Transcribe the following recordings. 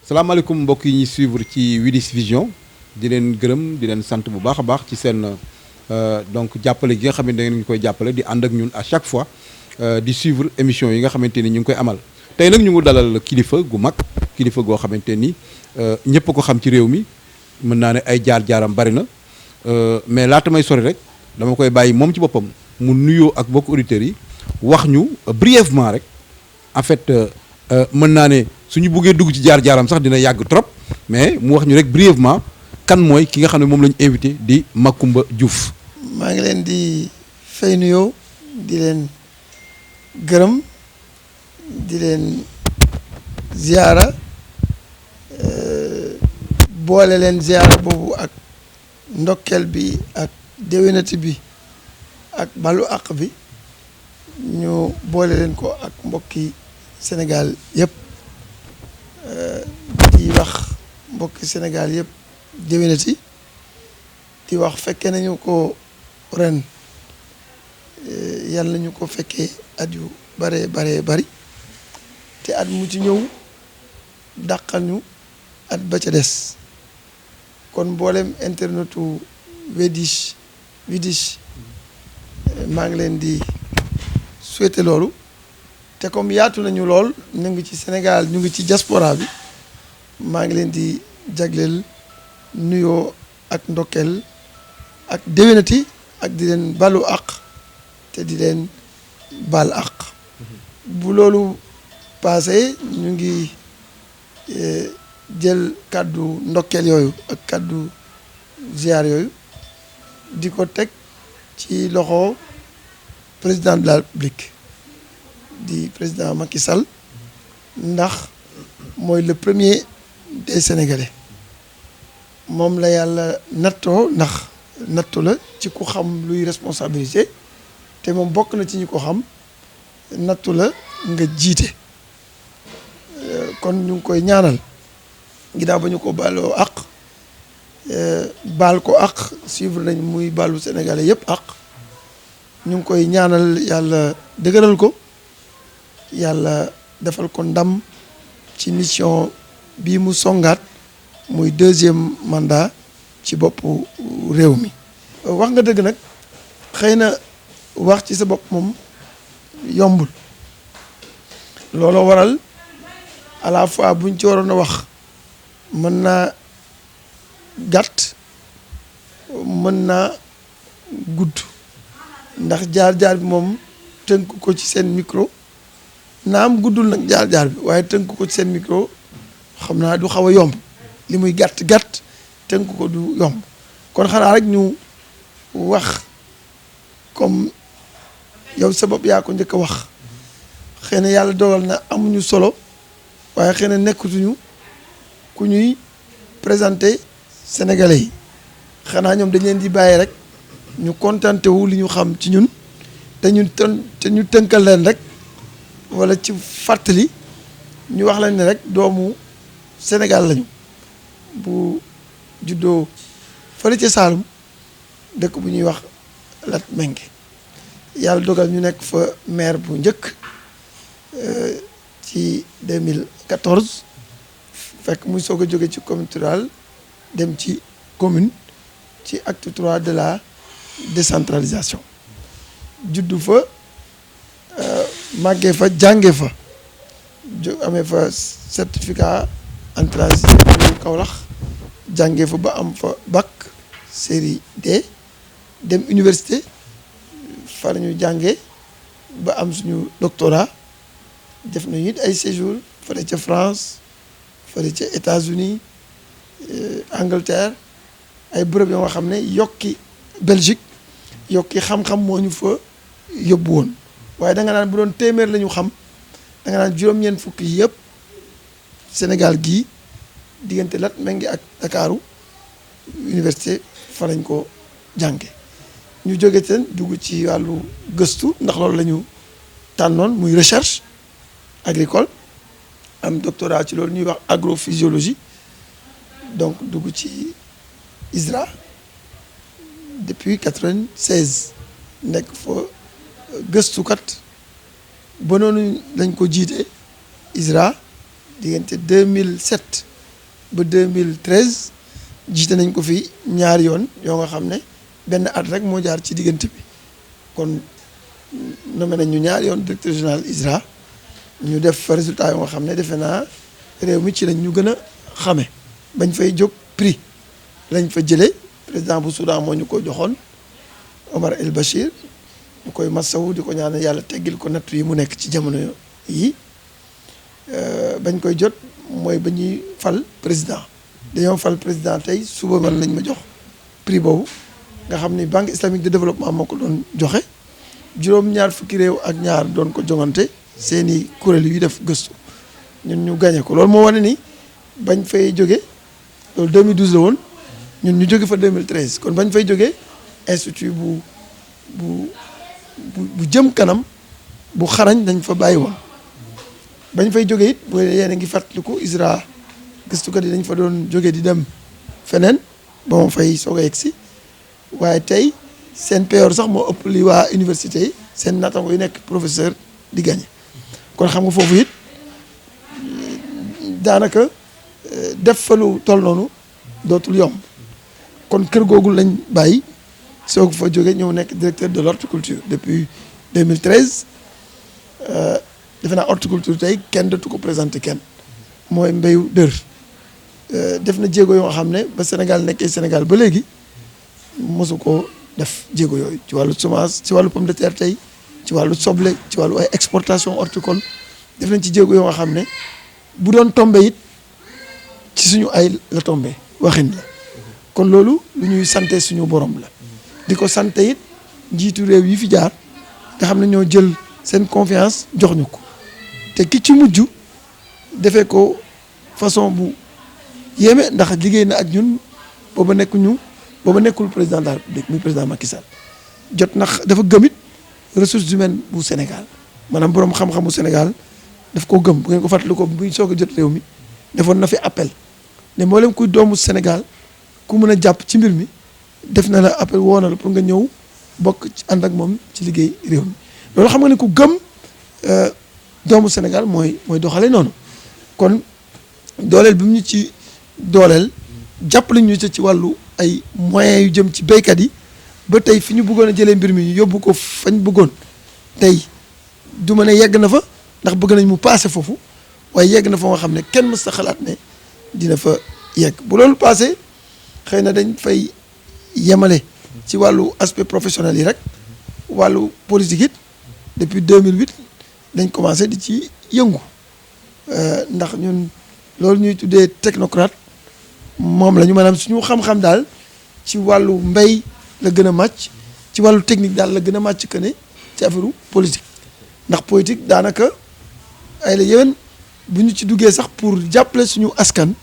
salaamaaleykum mbokk yi ñuy suivre ci Widish Vision di leen gërëm di leen sant bu baax a baax ci seen donc jàppale gi nga xam ne da ngeen ñu koy jàppale di ànd ak ñun à chaque fois di suivre émission yi nga xamante ni ñu ngi koy amal tey nag ñu ngi dalal kilifa gu mag kilifa goo xamante ni ñëpp ko xam ci réew mi mën naa ne ay jaar-jaaram bari na mais laata may sori rek dama koy bàyyi moom ci boppam mu nuyoo ak mbokku auditeurs yi wax ñu brièvement rek en fait mën naa ne suñu buggee dugg ci jaar-jaaram sax dina yàgg trop mais mu wax ñu rek brièvement kan mooy ki nga xam ne moom la ñu invité di Macoumba Diouf. maa ngi leen di fay nuyoo di leen gërëm di leen ziara boole leen ziara boobu ak ndokkeel bi ak déwénati bi ak balu àq bi ñu boole leen ko ak mbokki Sénégal yëpp di wax mbokki Sénégal yëpp déwénati di wax fekke nañu ko ren yàlla nañu ko fekkee at yu bare bari te at mu ci ñëw dàqal ñu at ba ca des kon mboolem internetu Widish maa ngi leen di souhaiter loolu te comme yaatu nañu lool ñu ngi ci Sénégal ñu ngi ci diaspora bi maa ngi leen di jagleel nuyoo ak ndokkeel ak déwénati ak di leen balu àq te di leen bal àq bu loolu passé ñu ngi jël kàddu ndokkeel yooyu ak kàddu ziar yooyu di ko teg ci loxo président de la République di président Macky Sall ndax mooy le premier des Sénégalais moom la yàlla nattoo ndax nattu la ci ku xam luy responsabilité te moom bokk na ci ñi ko xam nattu la nga jiite kon ñu ngi koy ñaanal ginnaaw ba ñu ko baaloo àq baal ko àq suivre nañ muy baalu Sénégalais yëpp àq ñu ngi koy ñaanal yàlla dëgëral ko yàlla defal ko ndam ci mission bii mu songaat muy deuxième mandat ci boppu réew mi. wax nga dëgg nag xëy na wax ci sa bopp moom yombul looloo waral à la fois buñ ci waroon a wax mën naa gàtt mën naa gudd ndax jaar-jaar bi moom tënk ko ci seen micro naam guddul nag jaar-jaar bi waaye tënk ko ci seen micro xam naa du xaw a yomb li muy gàtt tënk ko du yomb kon xanaa rek ñu wax comme yow sa bopp yaa ko njëkk a wax xëy na yàlla dogal na amuñu solo waaye xëy na nekkatuñu ku ñuy présenté Sénégalais yi xanaa ñoom dañ leen di bàyyi rek ñu contenté wu li ñu xam ci ñun te ñu tënkal leen rek wala ci fàttali ñu wax leen ne rek doomu Sénégal lañu bu juddoo fële ca Saalum dëkk bu ñuy wax Latmingué yàlla dogal ñu nekk fa maire bu njëkk ci 2014 fekk muy soog a jóge ci communauté rurale dem ci commune ci acte 3 de la décentralisation juddu fa màggee fa jànge fa amee fa certificat entrée en sixième Kaolack jàngee fa ba am fa bac série D dem université fa la ñu jàngee ba am suñu doctorat def nañu it ay séjour fële ca France fële ca États-Unis Angleterre ay bërëb yoo nga xam ne yokki Belgique yokki xam-xam moo ñu fa yóbbu woon waaye da nga naan bu doon téeméer la ñu xam da nga naan juróom-ñeent fukki yëpp Sénégal gii diggante Latmingué ak Ndakaaru université fa lañ ko jànge ñu jóge teen dugg ci wàllu gëstu ndax loolu la ñu tànnoon muy recherche agricole am doctorat ci loolu ñuy wax agrophysiologie donc dugg ci ISRA depuis 96 nekk fa gëstukat ba noonu lañ ko jiite ISRA diggante 2007 ba 2013 jiite nañ ko fi ñaari yoon yoo nga xam ne benn at rek moo jaar ci diggante bi kon nommé nañ ñu ñaari yoon directeur général ISRA ñu def résultat yoo nga xam ne defe naa réew mi ci lañ ñu gën a xame bañ fay jóg prix lañ fa jëlee président bu Soudan moo ñu ko joxoon Omar El Bachir mu koy masawu di ko ñaanal yàlla teggil ko nattu yi mu nekk ci jamono yi bañ koy jot mooy ba ñuy fal président dañoo fal président tey suba man lañ ma jox prix boobu nga xam ni banque islamique de développement moo ko doon joxe juróom-ñaar fukki réew ak ñaar doon ko jongante seeni kuréel yu def gëstu ñun ñu gagné ko loolu moo wane ni bañ fay jóge loolu 2012 la woon ñun ñu jóge fa 2013 kon bañ fay jógee institut bu jëm kanam bu xarañ dañ fa bàyyi woon bañ fay jógee it boo yéen a ngi fàttaliku ISRA gëstukat yi dañ fa doon jógee di dem feneen ba ma fay soog a yegg si waaye tey seen payoor sax moo ëpp li waa université yi seen naataango yi nekk professeur di gagné kon xam nga foofu it daanaka def fa lu toll noonu dootul yomb kon kër googu lañ bàyyi soog fa jóge ñëw nekk directeur de l'horticulture depuis 2013 defe naa horticulture tey kenn dootu ko présenté kenn mooy mbéyu dër def na jéego yoo xam ne ba Sénégal nekkee Sénégal ba léegi mosu ko def jéego yooyu ci wàllu semence ci wàllu pomme de terre tey ci wàllu soble ci wàllu ay exportation horticole def nañ ci jéego yoo nga xam ne bu doon tombé it ci suñu ay la tombé waxin la kon loolu lu ñuy sante suñu borom la di ko sante it njiitu réew yi fi jaar nga xam ne ñoo jël seen confiance jox ñu ko te ki ci mujj defee ko façon bu yéeme ndax liggéey na ak ñun booba nekkul président de la République muy président Macky Sall jot na dafa gëmit ressources humaines bu Sénégal maanaam borom xam-xamu Sénégal daf ko gëm bu ngeen ko fàttali ko buy soog a jot réew mi defoon na fi appel ne mboolem kuy doomu Sénégal ku mën a jàpp ci mbir mi def na la appel woo na la pour nga ñëw bokk ci ànd ak moom ci liggéey réew mi loolu xam nga ne ku gëm doomu Sénégal mooy doxale noonu kon dooleel bi mu ñu ci dooleel jàppale ñu ci wàllu ay moyens yu jëm ci béykat yi ba tey fi ñu bëggoon a jëlee mbir mi ñu yóbbu ko fañ bëggoon tey du ma ne yegg na fa ndax bëgg nañ mu passé foofu waaye yegg na fa nga xam ne kenn mës sa xalaat ne dina fa yegg bu loolu passé xëy na dañ fay yemale ci wàllu aspect professionnel yi rek wàllu politique it depuis 2008 dañ commencé di ci yëngu ndax ñun loolu ñuy tuddee technocrate moom la ñu maanaam suñu xam-xam daal ci wàllu mbay la gën a màcc ci wàllu technique daal la gën a màcc que ne ci affaire politique ndax politique daanaka ay la yéwén bu ñu ci duggee sax pour jàppale suñu askan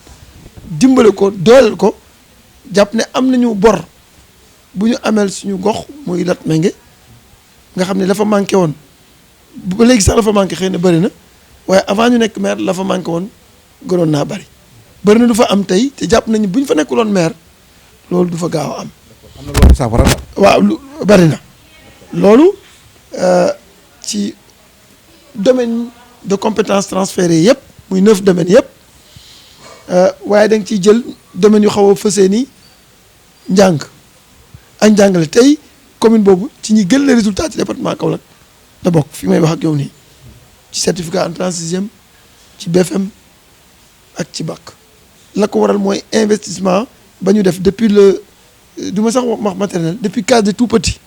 dimbale ko dooleel ko jàpp ne am nañu bor bu ñu ameel suñu gox muy Latmingué nga xam ne la fa manqué woon ba léegi sax la fa manqué xëy na bëri na waaye avant ñu nekk maire la fa manqué woon gënoon naa bëri na du fa am tey te jàpp nañu bu ñu fa nekkuloon maire loolu du fa gaaw a am. am na loolu saafara la. waaw lu bëri na loolu ci domaine de compétence transférées yëpp muy 9 domaines yëpp waaye da nga ciy jël domaine yu xaw a fësee ni njàng ak njàngale tey commune boobu ci ñi gën les résultats ci département Kaolack da bokk fi may wax ak yow nii ci certificat entrée en sixième ci BFM ak ci bac la ko waral mooy investissement ba ñu def depuis le du ma sax wax maternelle depuis case de tout petit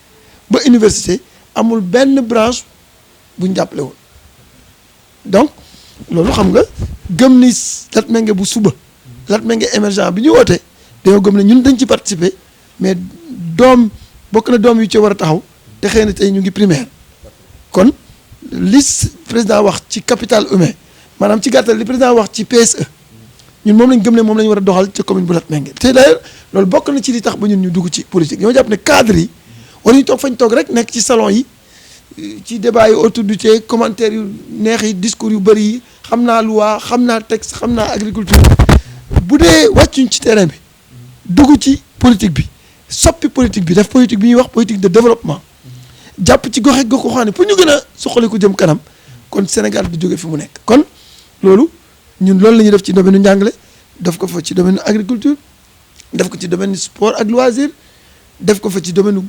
ba université amul benn branche bu ñu jàppale woon donc loolu xam nga gëm ni Latmingué bu suba Latmingué émergent bi ñu woote dañoo gëm ne ñun dañ ci participer mais doom bokk na doom yu ci war a taxaw te xëy na tey ñu ngi primaire kon li président wax ci capital humain maanaam ci gàttal li président wax ci PSE ñun moom lañ gëm ne moom lañ war a doxal ca commune bu Latmingué te d'ailleurs loolu bokk na ci li tax ba ñun ñu dugg ci politique ñoo jàpp ne cadre yi wala ñu toog fañ toog rek nekk ci salon yi ci débat yi autour du thé commentaire yu neex yi discours yu bëri yi xam naa loi xam naa texte xam naa agriculture bu dee wàccuñ ci terrain bi dugg ci politique bi soppi politique bi def politique bi ñuy wax politique de développement jàpp ci gox goxaane pour ñu gën a suqali ko jëm kanam kon Sénégal du jóge fi mu nekk kon loolu ñun loolu la ñuy def ci domaine nu njàngale def ko fa ci domaine nu agriculture def ko ci domaine sport ak loisir def ko fa ci domaine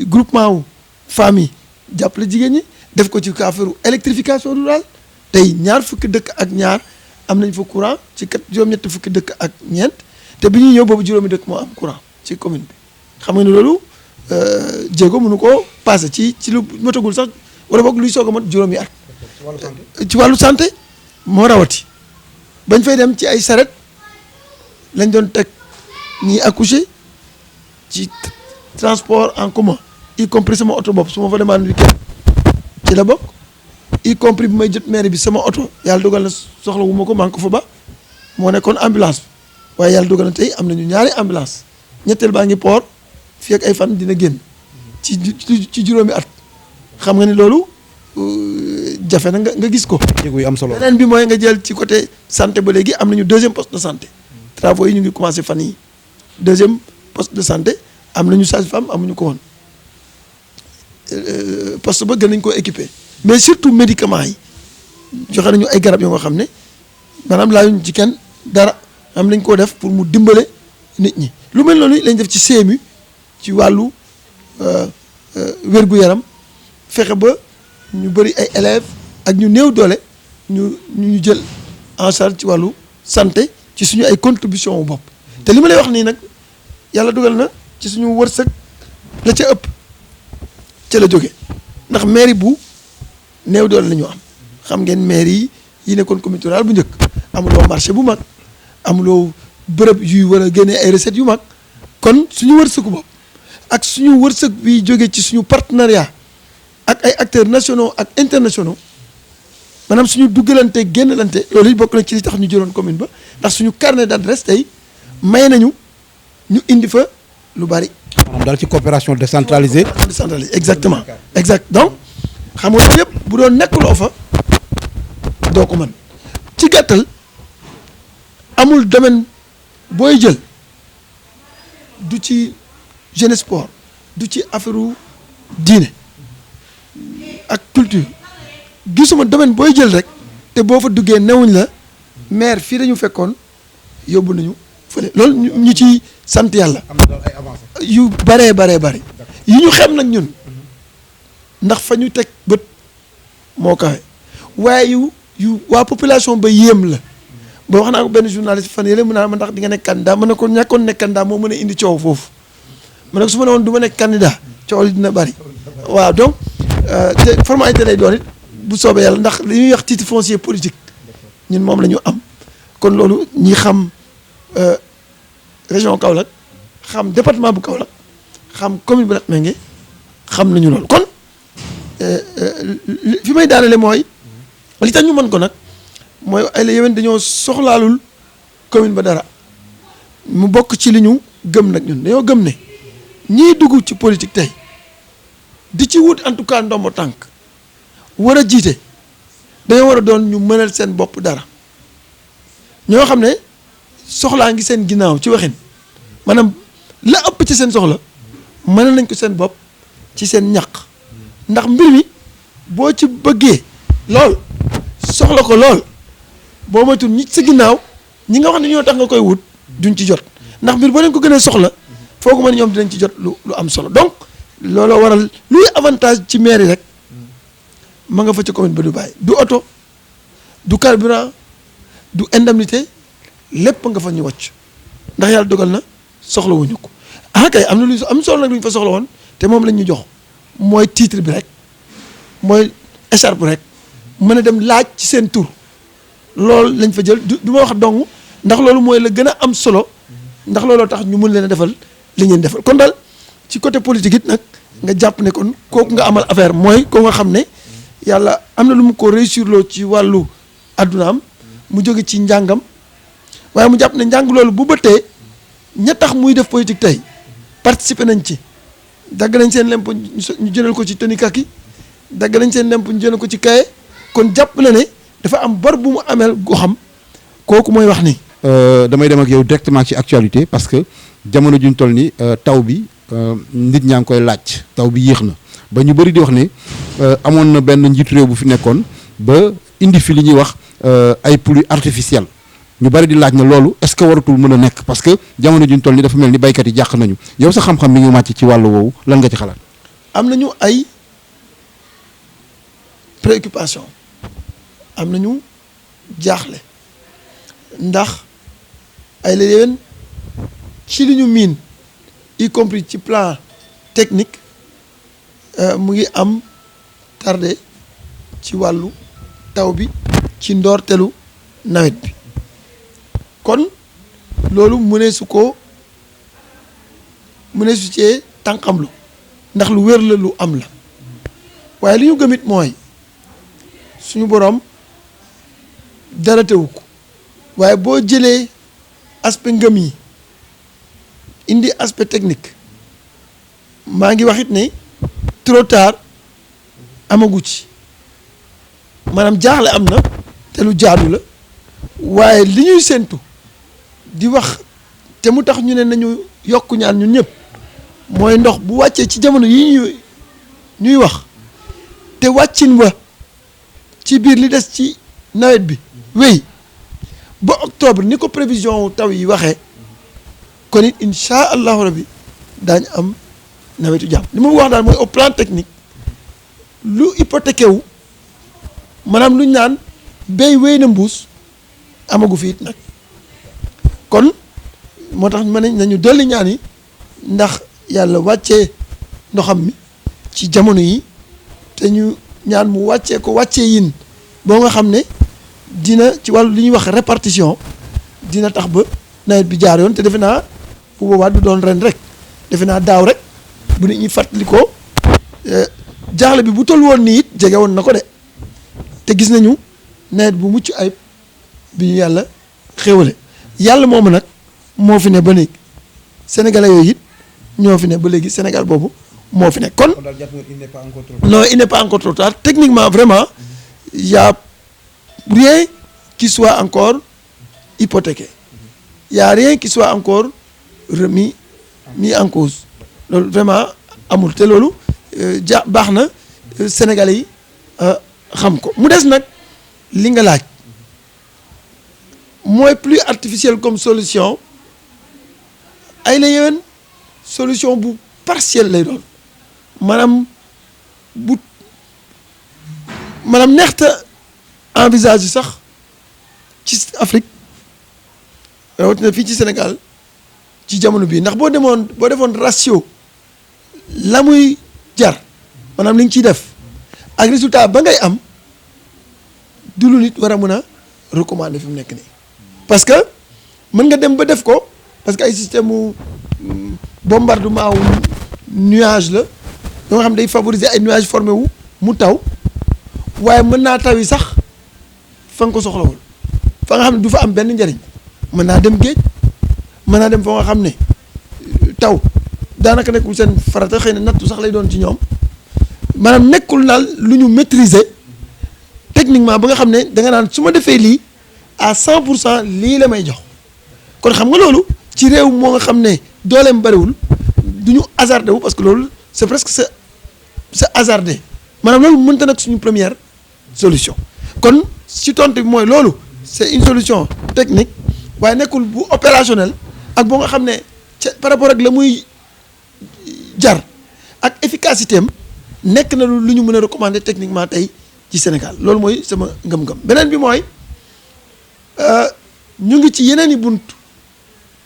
groupement wu famille jàppale jigéen ñi def ko ci affaire électrification rurale tey ñaar fukki dëkk ak ñaar am nañ fa courant ci juróom-ñetti fukki dëkk ak ñeent te bi ñuy ñëw boobu juróomi dëkk moo am courant ci commune bi xam nga ne loolu jéego mënu koo passé ci lu matagul sax wala boog luy soog a mat juróomi at ci wàllu santé moo rawati bañ fay dem ci ay saret lañ doon teg ñiy accoucher ci transport en commun y compris sama oto bopp su ma fa demande weekend ci la bokk y compris bi may jot maire bi sama oto yàlla dogal na soxla wu ma ko maa ngi ko fa ba moo nekkoon ambulance bi waaye yàlla dogal na tey am nañu ñaari ambulance ñetteel baa ngi port fii ak ay fan dina génn ci juróomi at xam nga ni loolu jafe na nga gis ko. jéego yu am solo beneen bi mooy nga jël ci côté santé ba léegi am nañu deuxième poste de santé travaux yi ñu ngi commencé fan yi deuxième poste de santé am nañu sage-femme amuñu ko woon poste ba gën nañu koo équipé mais surtout médicaments yi joxe nañu ay garab yoo nga xam ne maanaam laayuñ ci kenn dara am nañ koo def pour mu dimbale nit ñi lu mel noonu lañ def ci CMU ci wàllu wér-gu-yaram fexe ba ñu bëri ay élèves ak ñu néew doole ñu jël en charge ci wàllu santé ci suñu ay contribution wu bopp te li ma lay wax nii nag yàlla dugal na ci suñu wërsëg la ca ëpp ca la jóge ndax mairie bu néew doole la ñu am xam ngeen mairie yi nekkoon communauté rurale bu njëkk amuloo marché bu mag amuloo bërëb yuy war a génnee ay recettes yu mag kon suñu wërsëgu bopp ak suñu wërsëg bi jóge ci suñu partenariat ak ay acteurs nationaux ak internationaux maanaam suñu duggalante génnalante loolu it bokk na ci li tax ñu jëloon commune ba ndax suñu carnet d'adresse tey may nañu ñu indi fa lu bari. maanaam daal ci coopération décentralisée. décentralisée exactement exact donc xam nga yëpp bu doon nekkuloo fa doo ko mën ci gàttal amul domaine booy jël du ci jeunesse sport du ci affaire diine ak culture gisuma domaine booy jël rek te boo fa duggee newuñ la maire fii dañu fekkoon yóbbu nañu fële loolu ñu ci sant yàlla. am na ay avancées yu baree bari yi ñu xam nag ñun ndax fa ñu teg bët moo kawe waaye yu waa population ba yéem la ba wax naa ko benn journaliste fan yële mu naa ma ndax di nga nekk candidat ma ne ko ñàkkoon nekk candidat moo mën a indi coow foofu ma ne ko su ma ne woon du ma nekk candidat coow li dina bari waaw donc te formalité lay doon it bu soobee yàlla ndax li ñuy wax titre foncier politique ñun moom la ñu am kon loolu ñi xam région Kaolack xam département bu Kaolack xam commune bu Latmingué xam nañu loolu kon fi may daanale mooy li tax ñu mën ko nag mooy ay la yéwén dañoo soxlaalul commune ba dara mu bokk ci li ñu gëm nag ñun dañoo gëm ne ñiy dugg ci politique tey di ci wut en tout cas ndombo tànk war a jiite dañoo war a doon ñu mënal seen bopp dara ñoo xam ne soxlaa ngi seen ginnaaw ci waxin maanaam la ëpp ci seen soxla mënal nañ ko seen bopp ci seen ñaq ndax mbir mi boo ci bëggee lool soxla ko lool boo moytul ñi sa ginnaaw ñi nga wax ne ñoo tax nga koy wut duñ ci jot ndax mbir boo leen ko gënee soxla foo ko mën ñoom dinañ ci jot lu am solo donc looloo waral luy avantage ci mairie rek ma nga fa ci commune ba du bàyyi du oto du carburant du indemnité lépp nga fa ñu wàcc ndax yàlla dogal na soxla wuñu ko ah kay am na lu am solo nag lu ñu fa soxla woon te moom lañ ñu jox mooy titre bi rek mooy écharpe rek mën a dem laaj ci seen tur loolu lañ fa jël du ma wax dong ndax loolu mooy la gën a am solo ndax looloo tax ñu mën leen a defal li ngeen defal kon daal ci côté politique it nag nga jàpp ne kon kooku nga amal affaire mooy ko nga xam ne yàlla am na lu mu ko réussir loo ci wàllu addunaam mu jóge ci njàngam waaye mu jàpp ne njàng loolu bu bëttee ña tax muy def politique tey participer nañ ci dagg nañ seen lemp ñu jënal ko ci tenue kaki dagg nañ seen lemp ñu jënal ko ci kaye kon jàpp na ne dafa am bor bu mu ameel goo xam kooku mooy wax ni damay dem ak yow directement ci actualité parce que jamono juñ toll ni taw bi nit ñaa ngi koy laaj taw bi yéex na ba ñu bëri di wax ne amoon na benn njiitu réew bu fi nekkoon ba indi fi li ñuy wax ay pluie artificielle ñu bëri di laaj na loolu est-ce que waratul mën a nekk parce que jamono juñ toll ni dafa mel ni baykat yi jàq nañu yow sa xam-xam mi ngi màcc ci wàllu woowu lan nga ci xalaat. am nañu ay préoccupation am nañu jaaxle ndax ay la yéwén ci li ñu miin y compris ci plan technique mu ngi am tardé ci wàllu taw bi ci ndoortelu nawet bi kon loolu mënee su cee tànqamlu ndax lu wér la lu am la waaye li ñu gëmit mooy suñu boroom dara tewu ko waaye boo jëlee aspect ngëm yi indi aspect technique maa ngi waxit ne trop tard amagu ci maanaam jaaxle am na te lu jaadu la waaye li ñuy séentu di wax te mu tax ñu ne nañu yokk ñaan ñun ñëpp mooy ndox bu wàccee ci jamono yi ñuy wax te wàccin wa ci biir li des ci nawet bi wéy ba octobre ni ko prévision taw yi waxee kon it incha allahu rabbi daañu am nawetu jàmm li ma wax daal mooy au plan technique lu hypothéqué wu maanaam lu ñu naan béy wéy na mbuus amagu fi it nag kon moo tax ma ne nañu dolli ñaan yi ndax yàlla wàccee ndoxam mi ci jamono yi te ñu ñaan mu wàccee ko wàccee yin boo nga xam ne dina ci wàllu li ñuy wax répartition dina tax ba nawet bi jaar yoon te defe naa bu boobaa du doon ren rek defe naa daaw rek bu nit ñi fàttali ko jaaxle bi bu toll woon nii it jege woon na ko de te gis nañu nawet bu mucc ayib bi ñu yàlla xéwale yàlla moomu nag moo fi ne ba léegi sénégalais yooyu it ñoo fi ne ba léegi Sénégal boobu moo fi ne kon non il n'est pas encore trop tard techniquement vraiment il y a rien qui soit encore hypothéqué il y a rien qui soit encore mis en cause loolu vraiment amul te loolu baax na sénégalais yi xam ko mu des nag li nga laaj mooy pluie artificielle comme solution ay la yéwén solution bu partielle lay doon maanaam neexta envisage sax ci Afrique rawatina fii ci Sénégal ci jamono bii ndax boo defoon ratio la muy jar maanaam li nga ciy def ak résultat ba ngay am du lu nit war a mën a recommander fi mu nekk nii parce que mën nga dem ba def ko parce que ay système mu bombardement wu nuage la yoo nga xam day favoriser ay nuages formé wu mu taw waaye mën naa taw yi sax fa nga ko soxlawul fa nga xam ne du fa am benn njariñ mën naa dem géej mën naa dem fa nga xam ne taw daanaka nekkul seen farata xëy na nattu sax lay doon ci ñoom maanaam nekkul naal lu ñu maîtriser techniquement ba nga xam ne da nga naan su ma defee lii à 100% lii la may jox kon xam nga loolu ci réew moo nga xam ne dooleem bariwul du ñu hasardé wu parce que loolu c'est presque c'est hasardé maanaam loolu mënta nag suñu première solution kon ci tontu bi mooy loolu c'est une solution technique waaye nekkul bu opérationnel ak boo nga xam ne par rapport ak la muy jar ak efficacité am nekk na lu ñu mën a recommander techniquement tey ci Sénégal loolu mooy sama ngëm-ngëm beneen bi mooy ñu ngi ci yeneen i bunt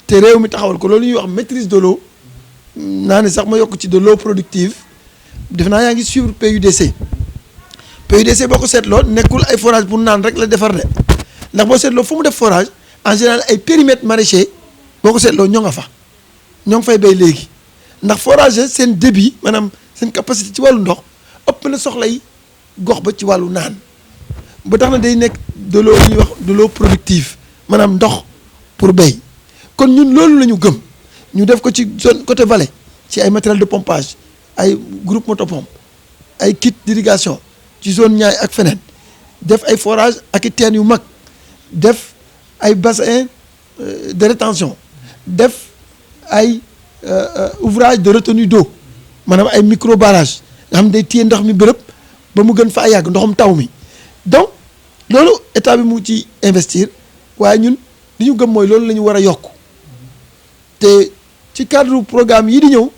te réew mi taxawal ko loolu ñuy wax maîtrise de l'eau naa ne sax ma yokk ci de l'eau productive def naa yaa ngi suivre PUDC boo ko seetloo nekkul ay forage pour naan rek la defar de ndax boo seetloo fu mu def forage en général ay périmètres maraîchers boo ko seetloo ñoo nga fa ñoo ngi fay béy léegi ndax forage seen débit maanaam seen capacité ci wàllu ndox ëpp na soxlay gox ba ci wàllu naan ba tax na day nekk de l'eau ñuy wax de l'eau productive maanaam ndox pour béy kon ñun loolu la ñu gëm ñu def ko ci zone côté vallée ci ay matériel de pompage ay groupe motopompe ay kit d'irrigation ci zone Niayes ak feneen def ay forage ak i teen yu mag def ay bassin de rétention def ay ouvrage de retenue d'eau maanaam ay micro barrage nga xam day téye ndox mi bërëb ba mu gën faa yàgg ndoxum taw mi donc loolu état bi mu ci investir waaye ñun li ñu gëm mooy loolu la ñu war a yokk te ci cadre programme yi di ñëw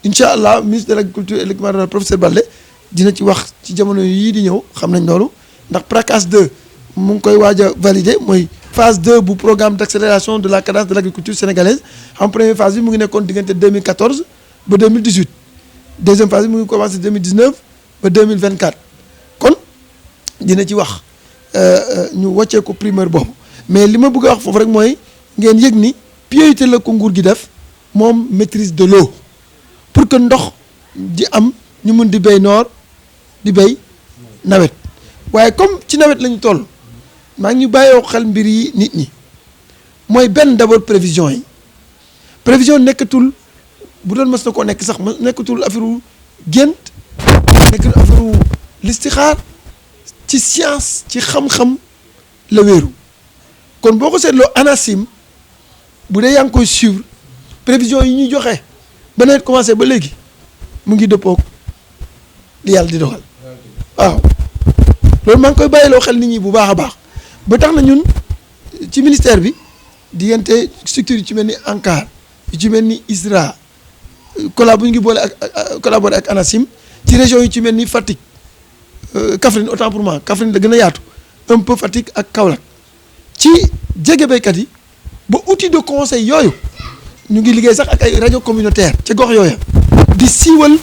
incha allah ministre de l' agriculture et de l'équipement rural professeur Baldé dina ci wax ci jamono yii di ñëw xam nañ loolu ndax PRACAS 2 mu ngi koy waaj a valider mooy phase 2 bu programme d' accélération de la cadence de l' agriculture sénégalaise en première phase bi mu ngi nekkoon diggante 2014 ba 2018 deuxième phase bi mu ngi commencé 2019 ba 2024 kon dina ci wax ñu wàccee ko primeur boobu mais li ma bëgg a wax foofu rek mooy ngeen yëg ni priorité la ko nguur gi def moom maîtrise de l'eau pour que ndox di am ñu mun di béy noor di béy nawet waaye comme ci nawet la ñu toll maa ngi ñu bàyyoo xel mbir yi nit ñi mooy benn d'abord prévision yi prévision nekkatul bu doon mës na koo nekk sax nekkatul affaire gént nekkatul affaire listixaar ci science ci xam-xam la wéeru kon boo ko seetloo ANACIM bu dee yaa ngi koy suivre prévision yi ñuy joxe ba nawet commencé ba léegi mu ngi dëppoog li yàlla di dogal waaw loolu maa ngi koy bàyyiloo xel nit ñi bu baax a baax ba tax na ñun ci ministère bi diggante structure yi ci mel ni ANCAR yu ci mel ni ISRA bu ñu ngi boole ak collaboré ak ANACIM ci région yi ci mel ni Fatick Kaffrine autant pour moi Kaffrine da gën a yaatu un peu Fatick ak Kaolack ci jege béykat yi ba outil de conseil yooyu ñu ngi liggéey sax ak ay rajo communautaire ca gox yooya di siiwal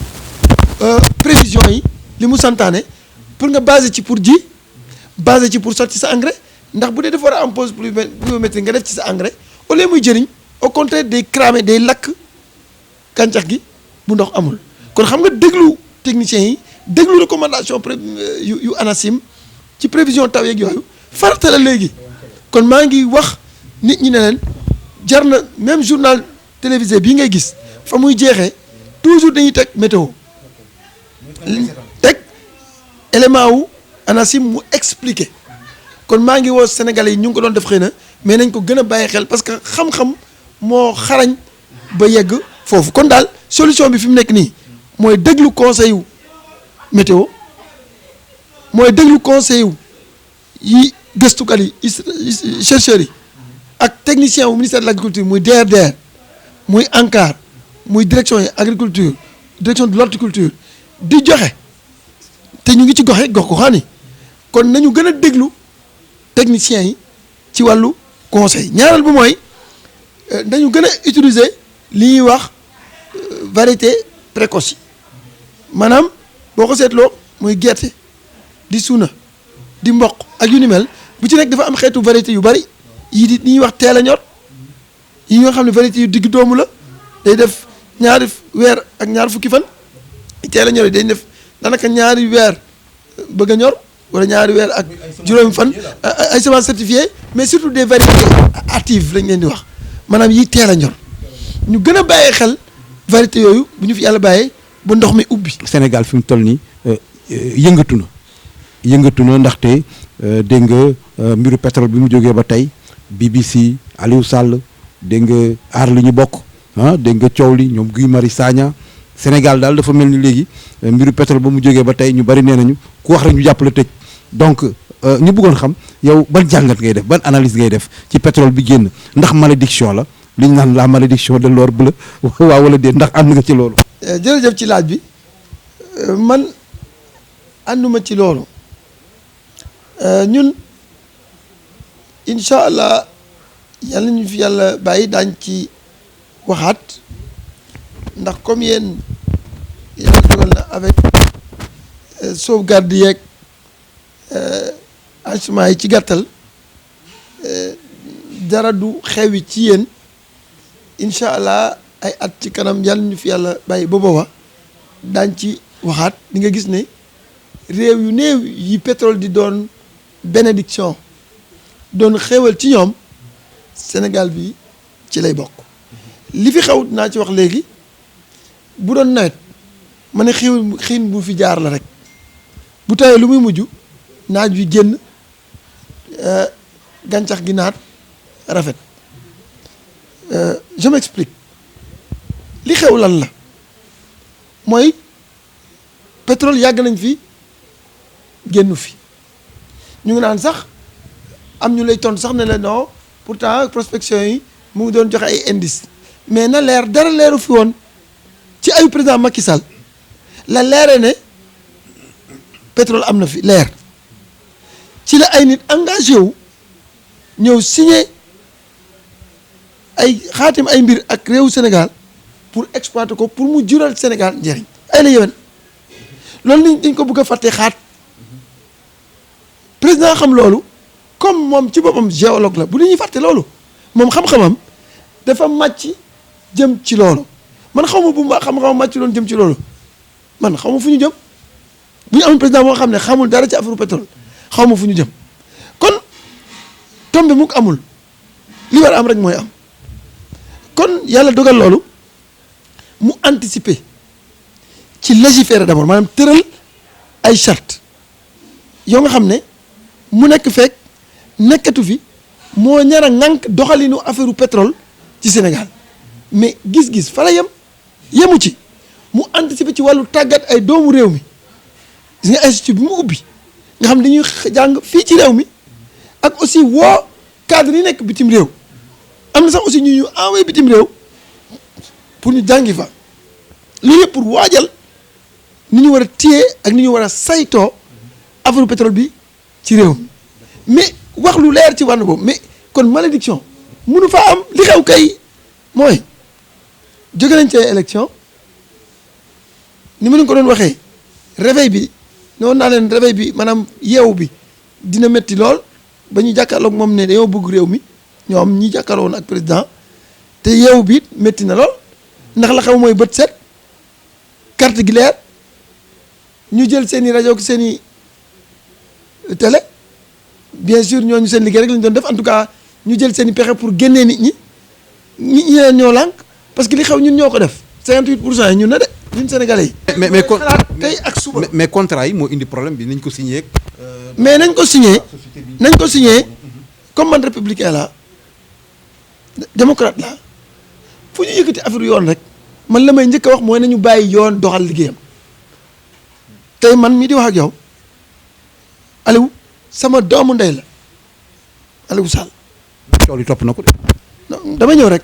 prévision yi li mu santaane pour nga basé ci pour ji basé ci pour sotti sa engrais ndax bu dee dafa war a am pause pluviométrique nga def ci sa engrais au lieu muy jëriñ au contraire day cramer day lakk gàncax gi bu ndox amul kon xam nga déglu techniciens yi déglu recommandation yu ANACIM ci prévision taw yeeg yooyu farata la léegi kon maa ngi wax nit ñi ne leen jar na même journal télévisé bii ngay gis fa muy jeexee toujours dañuy teg météo teg élément wu ANACIM mu expliqué kon maa ngi woo Sénégalais yi ñu ngi ko doon def xëy na mais nañ ko gën a bàyyi xel parce que xam-xam moo xarañ ba yegg foofu kon daal solution bi fi mu nekk nii mooy déglu conseil wu météo mooy déglu conseil wu yi gëstukat yi chercheurs yi ak technicien wu ministère de l' agriculture muy DRDR muy ANCAR muy direction yi agriculture direction de l' horticulture di joxe te ñu ngi ci goxe gox goxaan kon nañu gën a déglu techniciens yi ci wàllu conseil ñaareel bu mooy dañu gën a utiliser li ñuy wax variété précoce yi maanaam boo ko seetloo muy gerte di suuna di mboq ak yu ni mel bu ci nekk dafa am xeetu variété yu bari yii di ñuy wax teel a ñor yi nga xam ne variété yu digg doomu la day def ñaari weer ak ñaar fukki fan teel a ñor yi day def daanaka ñaari weer bëgg a ñor wala ñaari weer ak juróomi fan ay semences certifiées mais surtout des variétés actives lañ leen di wax maanaam yi teel a ñor ñu gën a bàyyee xel variété yooyu bu ñu fi yàlla bàyyee ba ndox mi ubbi. Sénégal fi mu toll nii yëngatu na ndaxte dégg nga mbiru pétrole bi mu jógee ba tey BBC Aliou Sall dégg nga aar li ñu bokk dégg nga coow li ñoom Guy Marius Sagna Sénégal daal dafa mel ni léegi mbiru pétrole ba mu jógee ba tey ñu bari nee nañu ku wax rek ñu jàppale tëj donc ñu bëggoon xam yow ban jàngat ngay def ban analyse ngay def ci pétrole bi génn ndax malédiction la li ñu naan la malédiction de l'or bleu waaw wala déet ndax ànd nga ci loolu. jërëjëf ci laaj bi man ànduma ci loolu ñun incha allah yàlla ñu fi yàlla bàyyi daañ ci waxaat ndax comme yéen dogal na avec sauvegarde yeeg assurement yi ci gàttal dara du xewi ci yéen incha allah ay at ci kanam yàlla ñu fi yàlla bàyyi ba booba daañ ci waxaat di nga gis ne réew yu néew yi pétrole di doon bénédiction doon xéewal ci ñoom Sénégal bi ci lay bokk li fi xew naa ci wax léegi bu doon nawet ma ne xiin bu fi jaar la rek bu tawee lu muy mujj naaj wi génn gàncax gi naat rafet je m'explique li xew lan la mooy pétrole yàgg nañ fi génnu fi ñu ngi naan sax am ñu lay tontu sax ne la non pourtant prospection yi mu ngi doon joxe ay indices mais na leer dara leeru fi woon ci ayu président Macky Sall la leere ne pétrole am na fi leer ci la ay nit engagé wu ñëw signé ay xaatim ay mbir ak réewu Sénégal pour exploiter ko pour mu jural Sénégal njëriñ ay la yéwén loolu ni dañ ko bëgg a fàtte xaat président xam loolu comme moom ci boppam géologue la bu li ñuy fàtte loolu moom xam-xamam dafa màcc jëm ci loolu man xaw ma bu ma xam-xamam màcc doon jëm ci loolu man xaw ma fu ñu jëm bu ñu amoon président moo xam ne xamul dara ci affaire pétrole xaw ma fu ñu jëm kon tombe mukk amul li war a am rek mooy am kon yàlla dogal loolu mu anticiper ci légiférer d'abord maanaam tëral ay charte yoo nga xam ne mu nekk fekk nekkatu fi moo ñar a ŋànk doxalinu affaire pétrole ci Sénégal mais gis-gis fa la yemu ci mu anticiper ci wàllu tàggat ay doomu réew mi gis nga institut bi mu ubbi nga xam dañuy jàng fii ci réew mi ak aussi woo cadre yi nekk bitim réew am na sax aussi ñu envoyé bitim réew pour ñu jàngi fa loolu yëpp pour waajal ni ñu war a téye ak ni ñu war a saytoo affaire pétrole bi ci réew mi mais wax lu leer ci wàllu boobu mais kon malédiction munu faa am li xew kay mooy jóge nañ ci élection ni ma leen ko doon waxee réveil bi noonu naa leen réveil bi maanaam yeewu bi dina métti lool ba ñu jàkkaarloog moom ne dañoo bëgg réew mi ñoom ñi jàkkaarloo woon ak président te yeewu bi it métti na lool ndax la xew mooy bët set carte gi leer ñu jël seen i rajo ak seen i télé bien sûr ñooñu seen liggéey rek lañu doon def en tout cas ñu jël seen i pexe pour génnee nit ñi leen ñoo lànk parce que li xew ñun ñoo ko def 58% yi ñun na de ñun sénégalais yi. mais xalaat tey ak suba. mais contrat yi moo indi problème bi nañ ko signé. mais nañ ko signé comme man républicain la démocrate la fu ñu yëkkati affaire yoon rek man la may njëkk a wax mooy nañu bàyyi yoon doxal liggéeyam tey man mii di wax ak yow Aliou sama doomu ndey la Aliou Sall. coow li topp na ko de. non dama ñëw rek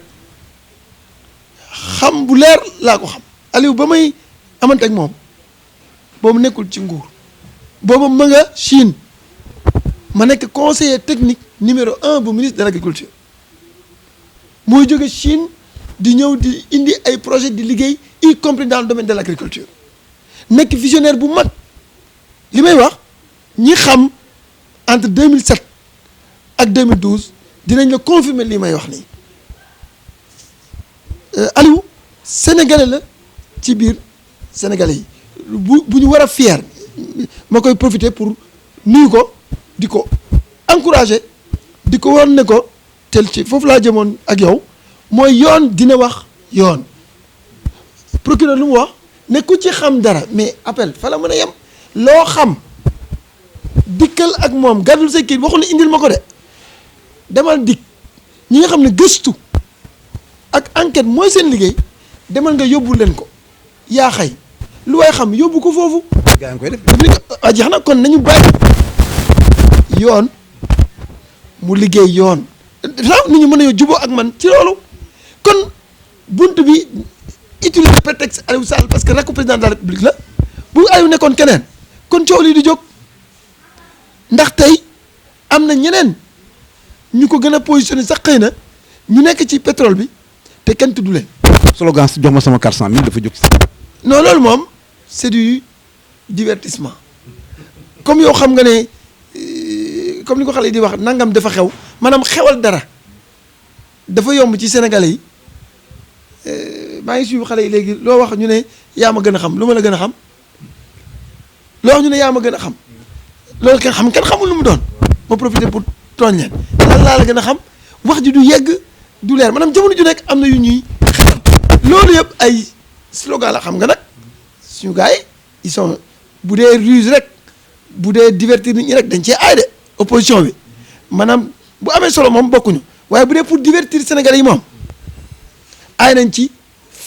xam bu leer laa ko xam Aliou ba may amante ak moom boobu nekkul ci nguur boobu ma nga Chine ma nekk conseiller technique numéro 1 bu ministre de l'agriculture mooy jóge Chine di ñëw di indi ay projet di liggéey y compris dans le domaine de l'agriculture nekk visionnaire bu mag li may wax ñi xam entre 2007 ak 2012 dinañ la confirmer li may wax nii Aliou sénégalais la ci biir sénégalais yi bu ñu war a fier ma koy profiter pour nuyu ko di ko encourager di ko won ne ko tel ci foofu laa jëmoon ak yow mooy yoon dina wax yoon procureur lu mu wax ne ku ci xam dara mais appel fa la mën a yem loo xam dikkal ak moom gàddul say kii waxul ne indil ma ko de demal dikk ñi nga xam ne gëstu ak enquête mooy seen liggéey demal nga yóbbu leen ko yaa xay lu waay xam yóbbu ko foofu. gaa ngi koy def jeex na kon nañu bàyyi yoon mu liggéey yoon sax nit ñi mën nañoo juboo ak man ci loolu kon bunt bi utiliser prétexte Aliou Sall parce que rakku président de la République la bu Aliou nekkoon keneen kon coow lii di jóg ndax tey am na ñeneen ñu ko gën a positionné sax xëy na ñu nekk ci pétrole bi te kenn tudd leen. slogan jox ma sama 400000 dafa jóg. non loolu moom c'est du divertissement comme yow xam nga ne comme ni ko xale yi di wax nangam dafa xew maanaam xewal dara dafa yomb ci sénégalais yi maa ngi suivre xale yi léegi loo wax ñu ne yaa ma gën a xam lu ma la gën a xam loo wax ñu ne yaa ma gën a xam loolu kenn xamul lu mu doon ma profité pour tooñ leen lan laa la gën a xam wax ji du yegg du leer maanaam jamono ju nekk am na yu ñuy xewal loolu yëpp ay slogan la xam nga nag suñu gars yi ils sont bu dee ruse rek bu dee divertir nit ñi rek dañ cee aay de opposition bi maanaam bu amee solo moom bokkuñu waaye bu dee pour divertir Sénégalais yi moom aay nañ ci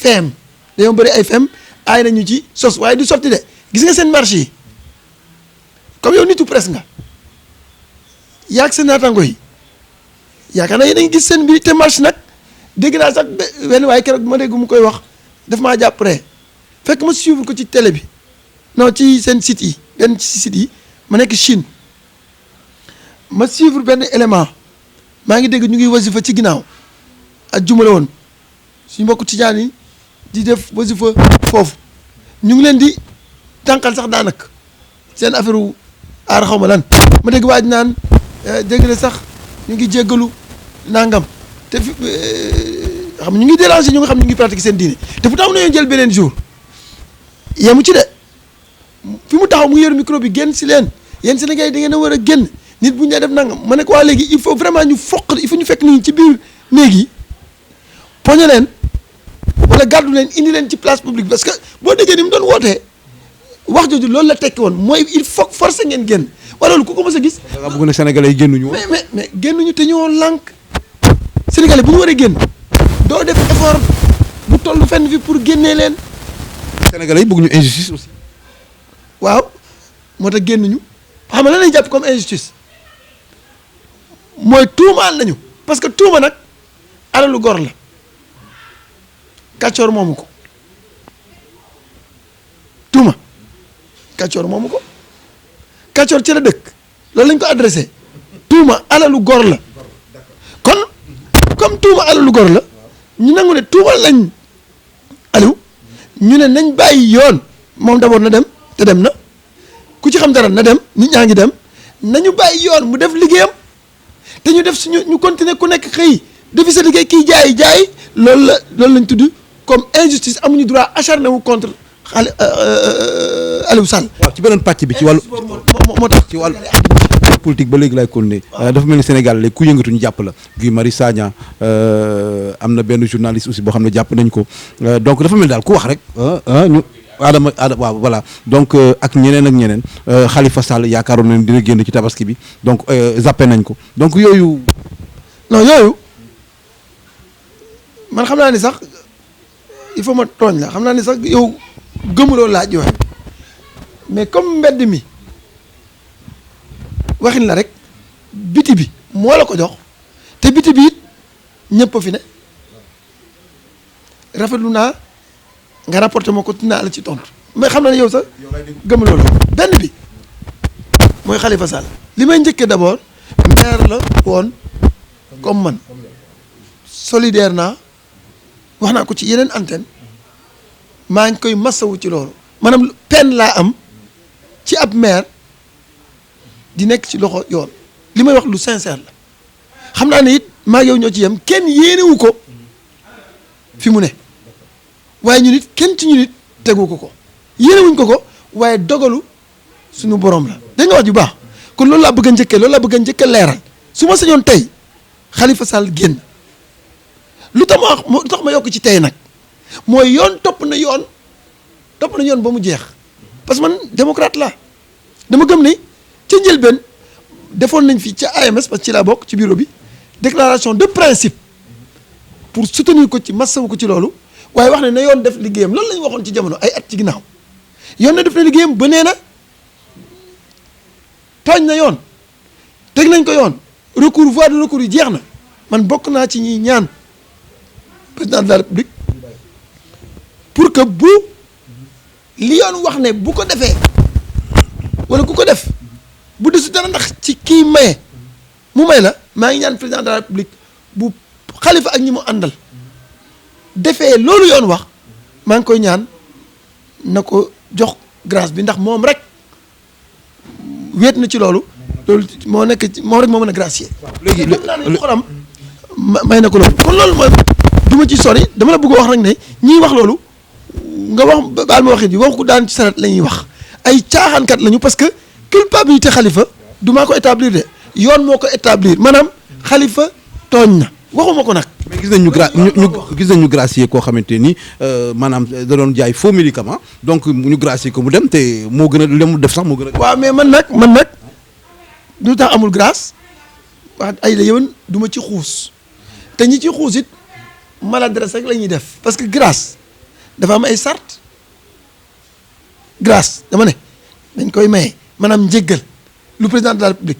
feem dañoo bëri ay feem aay nañu ci sos waaye du sotti de gis nga seen marché yi comme yow nitu presse nga yaag seen naataango yi yaakaar naa yéen a ngi gis seen bi te marché nag dégg naa sax wenn waaye keroog ma dégg mu koy wax daf maa jàppale fekk ma suivre ko ci télé bi non ci seen site yi benn ci site yi ma nekk Chine ma suivre benn élément maa ngi dégg ñu ngi wasifa ci ginnaaw ak jumale woon suñu mbokku tijaan yi di def wasifa foofu ñu ngi leen di tànqal sax daanaka seen affaire wu aar xaw ma lan ma dégg waaj naan dégg la sax ñu ngi jéggalu nangam te fi xam ñu ngi déranger ñu nga xam ñu ngi pratiquer seen diine te pourtant am na jël beneen jour yemu ci de fi mu taxaw mu yor micro bi génn si leen yéen Sénégal yi da ngeen a war a génn nit bu ñu def nangam ma ne ko waa léegi il faut vraiment ñu foq il faut ñu fekk nii ci biir néeg yi poñe leen wala gàddu leen indi leen ci place publique parce que boo déggee ni mu doon wootee wax jooju loolu la tekki woon mooy il faut forcer ngeen génn wala loolu ku ko mës a gis. da nga bëgg ne Sénégalais yi génnuñu woon. mais génnuñu te ñoo lànk Sénégalais bu ñu waree génn doo def effort bu toll fenn fi pour génnee leen. Sénégalais yi bëgg ñu injustice aussi. waaw moo tax génnuñu xam nga lan lañ jàpp comme injustice mooy tuumaal nañu parce que tuuma nag alalu gor la kàccoor moomu ko tuuma kàccoor moomu ko kàccoor ci la dëkk loolu lañ ko adressé tuuma alalu gor la kon comme tuuma alalu gor la ñu nangu ne tuumal lañ Aliou ñu ne nañ bàyyi yoon moom d'abord na dem te dem na ku ci xam dara na dem nit ñaa ngi dem nañu bàyyi yoon mu def liggéeyam te ñu def suñu ñu continuer ku nekk xëy defi sa liggéey kii jaay loolu lañ tudd comme injustice amuñu droit acharné wu contre Aliou Sall. waaw ci beneen pàcc bi ci wàllu moo tax ci wàllu politique ba léegi lay continuer dafa mel ni Sénégal léegi ku yëngatu ñu jàpp la Guy Marius Sagna am na benn journaliste aussi boo xam ne jàpp nañ ko donc dafa mel daal ku wax rek ñu Adama waaw voilà donc ak ñeneen Khalifa Sall yaakaaroon nañ dina génn ci tabaski bi donc zappé nañ ko donc yooyu. non yooyu man xam naa ni sax il faut ma tooñ la xam naa ni sax yow gëmuloo laaj yooyu mais comme mbedd mi waxin la rek biti bi moo la ko jox te biti bi it ñëpp a fi ne rafetlu naa nga rapporté ma ko dinaa la ci tontu mais xam na ne yow sax gëmuloo la benn bi mooy Khalifa Sall li may njëkkee d'abord maire la woon comme man solidaire naa wax naa ko ci yeneen antenne maa ngi koy masawu ci loolu maanaam peine laa am ci ab maire di nekk ci loxo yoon li may wax lu sincère la xam naa ne it maa yow ñoo ci yem kenn yéenewu ko fi mu ne waaye ñu nit kenn ci ñu nit tegu ko yéenewuñ ko waaye dogalu suñu borom la da nga wax ju baax kon loolu laa bëgg a njëkkee loolu laa bëgg a njëkk a leeral su ma sañoon tey Khalifa Sall génn lu tax ma yokk ci tey nag mooy yoon topp na yoon ba mu jeex parce que man démocrate la dama gëm ni ca njëlbeen defoon nañ fi ca AMS parce que ci laa bokk ci bureau bi déclaration de principe pour soutenir ko ci massawu ko ci loolu waaye wax ne na yoon def liggéeyam loolu la ñu waxoon ci jamono ay at ci ginnaaw yoon na def na liggéeyam ba nee na tooñ na yoon teg nañ ko yoon recours voie de recours yi jeex na man bokk naa ci ñiy ñaan président de la république pour que bu li yoon wax ne bu ko defee wala ku ko def bu desu dara ndax ci kii maye mu may la maa ngi ñaan président de la république bu Khalifa ak ñi mu àndal defee loolu yoon wax maa ngi koy ñaan na ko jox grâce bi ndax moom rek wéet na ci loolu moo nekk moom rek moo mën a gracier. léegi xolam may na ko loolu kon loolu mooy du ma ci sori dama la bëgg a wax rek ne ñiy wax loolu nga wax baal ma waxit bi waxu ko daan ci saret la ñuy wax ay caaxaankat lañu parce que culpabilité Khalifa du maa ko établir de yoon moo ko établir maanaam Khalifa tooñ na waxuma ko nag. mais gis nañ ñu gracier koo xamante ni maanaam da doon jaay faux médicament donc ñu gracier ko mu dem te moo gën a li mu def sax moo gën a. waaw mais man nag du tax amul grâce wax ay la yëwan du ma ci xuus te ñi ci xuus it maladresse rek la ñuy def parce que grâce dafa am ay sart grâce dama ne dañ koy maye maanaam njéggal lu président de la république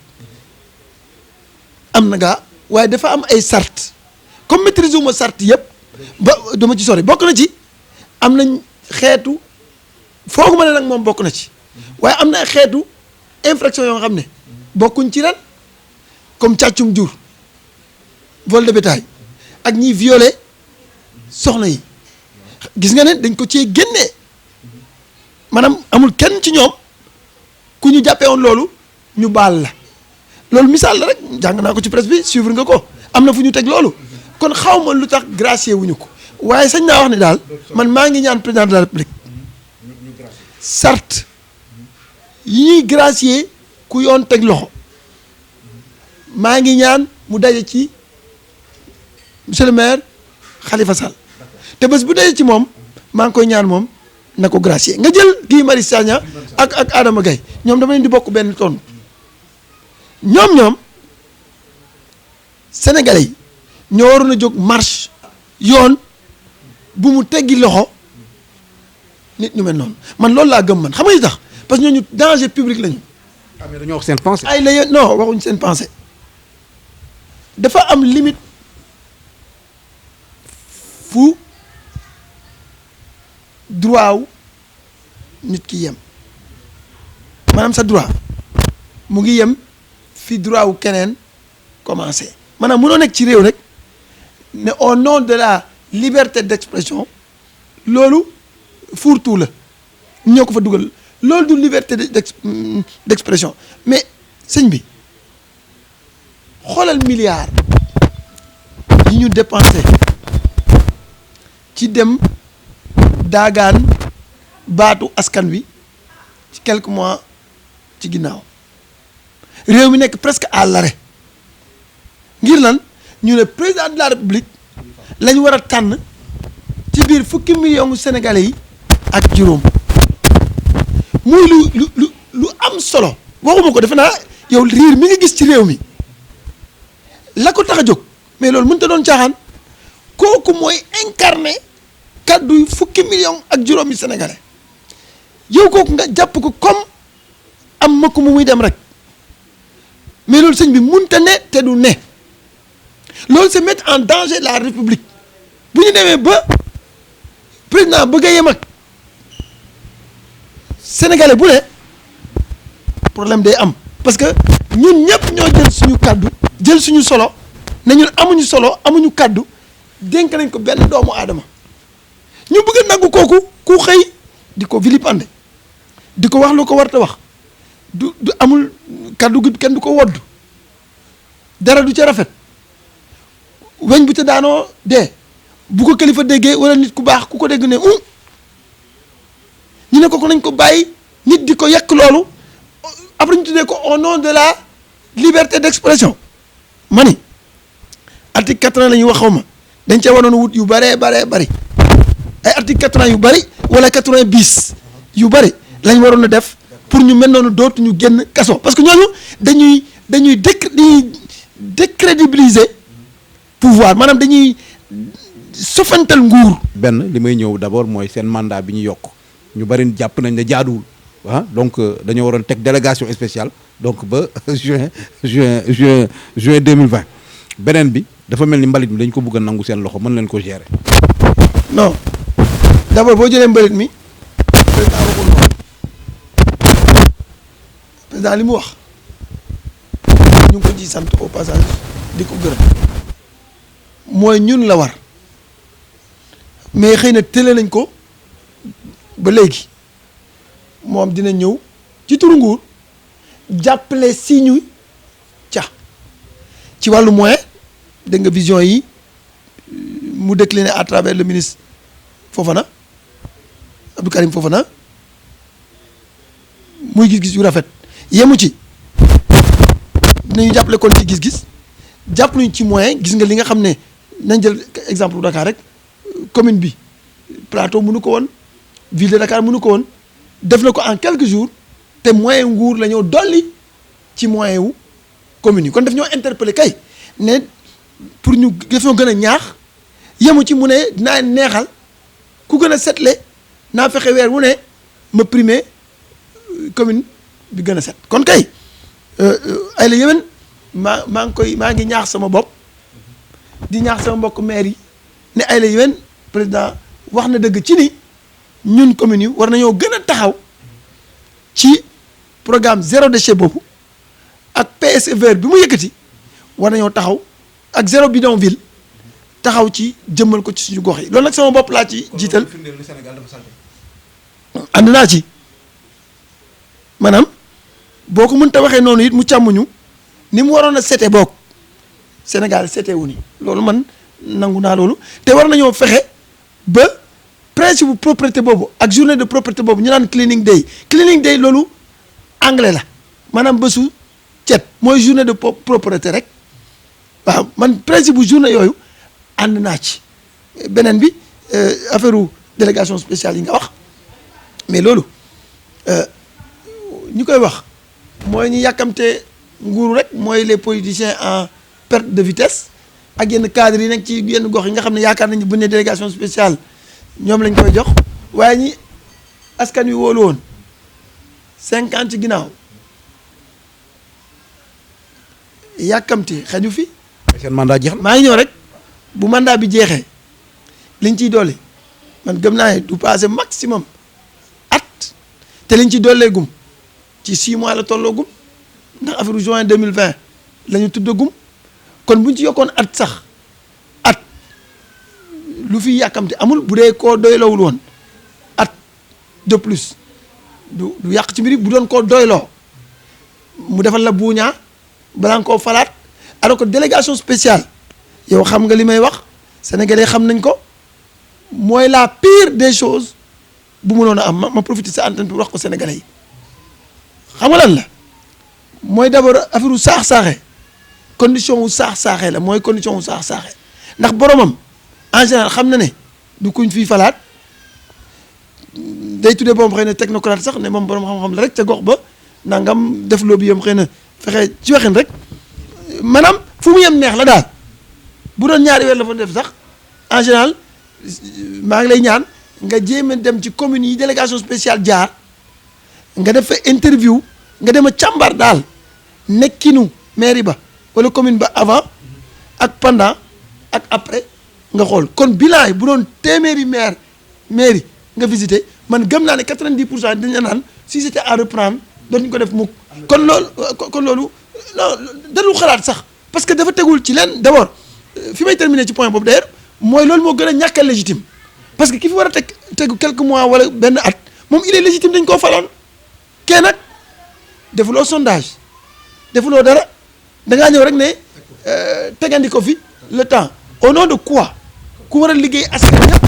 am na gaa waaye dafa am ay sart comme maîtrise wu ma sart yëpp ba dama ci sori bokk na ci am nañ xeetu fooguma ne nag moom bokk na ci waaye am na xeetu infraction yoo xam ne bokkuñ ci ren comme càccum jur vol de bétail ak ñiy violé soxna yi gis nga ne dañ ko cee génnee maanaam amul kenn ci ñoom ku ñu jàppee woon loolu ñu baal la loolu misaal la rek jàng naa ko ci presse bi suivre nga ko am na fu ñu teg loolu kon xaw ma lu tax gracier wuñu ko waaye sañ naa wax ne daal man maa ngi ñaan président de la république sart yi ñuy gracier ku yoon teg loxo maa ngi ñaan mu daje ci monsieur le maire Khalifa Sall te bés bu daje ci moom maa ngi koy ñaan moom na ko gracier nga jël Guy Marius Sagna ak Adama Gaye ñoom dama leen di bokk benn tonn ñoom sénégalais yi ñoo waroon a jóg marche yoon bu mu teggi loxo nit ñu mel noonu man loolu laa gëm man xam nga li tax parce que ñooñu danger public lañu. ah mais dañoo wax seen pensée. ay la non waxuñ seen pensée dafa am limite fu droit wu nit ki yem maanaam sa droit mu ngi yem fi droit wu keneen commencé maanaam mënoo nekk ci réew rek ne au nom de la liberté d'expression loolu fourre-tout la ñoo ko fa dugal loolu du liberté d'expression mais sëñ bi xoolal milliards yi ñu dépensé ci dem daagaan baatu askan wi ci quelques mois ci ginnaaw réew mi nekk presque à l'arrêt ngir lan ñu ne président de la république lañ war a tànn ci biir fukki millions sénégalais yi ak juróom muy lu am solo waxuma ko defe naa yow riir mi nga gis ci réew mi la ko tax a jóg mais loolu mënut a doon caaxaan kooku mooy incarné kàddu fukki millions ak juróomi sénégalais yow kooku nga jàpp ko comme am makku mu muy dem rek mais loolu sëñ bi mënut a ne te du ne loolu c'est mettre en danger la république bu ñu demee ba président bëgg a yem ak sénégalais bu ne problème day am parce que ñun ñëpp ñoo jël suñu kàddu jël suñu solo ne ñun amuñu solo amuñu kàddu dénk nañ ko benn doomu aadama ñu bëgg a nangu kooku ku xëy di ko vilipender di ko wax lu ko war a wax du amul kàddu gi kenn du ko wodd dara du ca rafet weñ bu ca daanoo dee bu ko kilifa déggee wala nit ku baax ku ko dégg ne ñu ne ko nañ ko bàyyi nit di ko yàq loolu après ñu tuddee ko au nom de la liberté d'expression ma ni article 80 la ñuy wax xaw ma dañ cee waroon wut yu bëree bari ay article 80 yu bëri wala 80 bis yu bëri lañ waroon a def pour ñu mel noonu dootuñu génn kaso parce que ñooñu dañuy décrédibiliser pouvoir maanaam dañuy sofantal nguur. benn li may ñëw d'abord mooy seen mandat bi ñu yokk ñu bari jàpp nañ ne jaaduwul donc dañoo waroon teg délégation spéciale donc ba juin 2020 beneen bi dafa mel ni mbalit mi dañ ko bëgg a nangu seen loxo mën leen ko gérer. non d'abord boo jëlee mbalit mi président waxul noonu président li mu wax ñu ngi ko ciy sant au passage di ko gërëm mooy ñun la war mais xëy na tële nañ ko ba léegi moom dina ñëw ci turu nguur jàppale si ñu ci wàllu moyen dégg nga vision yi mu décliné à travers le ministre Fofana Abdou Karim Fofana muy gis-gis yu rafet yemu ci dinañu jàppale kon ci gis-gis jàpp nañu ci moyen gis nga li nga xam ne nañ jël exemple Dakar rek commune bi plateau mënu ko woon ville de Dakar mënu ko woon def na ko en quelques jours te moyen nguur la ñëw dolli ci moyen wu commune yi kon daf ñoo interpellé kay ne pour ñu def ñoo gën a ñaax yemu ci mu ne dinaa neexal ku gën a setle naa fexe weer wu ne ma primé commune bi gën a set kon kay ay la yéwén maa ngi ñaax sama bopp di ñaax sama mbokk maire yi ne ay la yéwén président wax na dëgg ci ni ñun communes yi war nañoo gën a taxaw ci programme zéro déchet boobu ak PSE vert bi mu yëkkati war nañoo taxaw ak zéro bidonville taxaw ci jëmmal ko ci suñu gox yi loolu nag sama bopp laa ci jiital ànd naa ci maanaam boo ko mënta waxee noonu it mu càmmuñu ni mu waroon a sete boog Sénégal sete wu ni loolu man nangu naa loolu te war nañoo fexe ba principe bu propreté boobu ak journée de propreté boobu ñu naan cleaning day loolu anglais la maanaam bésu cet mooy journée de propreté rek waaw man principe bu journée yooyu ànd naa ci beneen bi affaire délégation spéciale yi nga wax mais loolu ñu koy wax mooy ñu yàkkamte nguuru rek mooy les politiciens en perte de vitesse ak yenn cadres yi nekk ci yenn gox yi nga xam ne yaakaar nañu bu ne délégation spéciale ñoom lañ koy jox waaye ñi askan wi wóolu woon 50 ci ginnaaw yàkkamte xaju fi. seen mandat jeex na. maa ngi ñëw rek bu mandat bi jeexee liñ ciy dolli man gëm naa ne du passé maximum at te liñ ci dollee gum ci 6 mois la tolloo gum ndax affaire juin 2020 la ñu tudd gum kon buñ ci yokkoon at sax at lu fi yàkkamte amul bu dee koo doylawul woon at de plus du yàq ci mbir bu doon koo doyloo mu defal la buuñaa balaa nga koo falaat alors que délégation spéciale yow xam nga li may wax sénégalais xam nañ ko mooy la pire des choses bu mënoon a am ma profité sa antenne pour wax ko sénégalais yi xam nga lan la mooy d'abord affaire u saax-saaxe condition wu saax-saaxe la mooy condition wu saax-saaxe ndax boromam en général xam na ne du kuñ fii falaat day tuddee boom xëy na technocrate sax ne moom borom xam-xam la rek ca gox ba nangam def loo bi yam xëy na fexe ci waxin rek maanaam fu mu yem neex la daal bu doon ñaari weer la fa def sax en général maa ngi lay ñaan nga jéem a dem ci communes yi délégation spéciale jaar nga def fa interview nga dem a càmbar daal nekkinu mairie ba wala commune ba avant ak pendant ak après nga xool kon bilan yi bu doon téeméeri mairie nga visité man gëm naa ne 90% dañu naan si c'était à reprendre dootuñu ko def mukk kon loolu non dalul xalaat sax parce que dafa tegul ci leen d'abord fi may terminer ci point boobu d'ailleurs mooy loolu moo gën a ñàkk a légitime parce que ki fi war a tegu quelques mois wala benn at moom il est légitime dañ koo faloon kenn nag defuloo sondage defuloo dara da ngaa ñëw rek ne tegandi ko fi le temps au nom de quoi ku war a liggéey askan ñëpp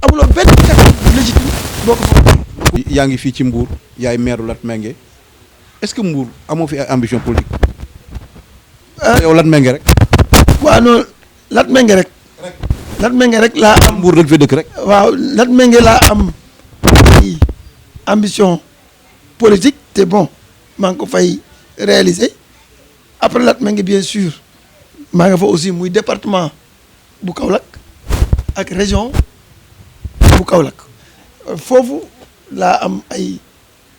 amuloo benn kàddu légitime boo ko fa. yaa ngi fii ci Mbour yaay maire Latmingué est-ce que Mbour amoo fi ay ambition politique. yow Latmingué rek. waaw non Latmingué rek. Latmingué rek laa am. Mbour rek fi dëkk rek. waaw Latmingué laa am ay ambition politique te bon maa ngi ko fay réaliser après Latmingué bien sûr maa nga fa aussi muy département bu Kaolack ak région bu Kaolack foofu laa am ay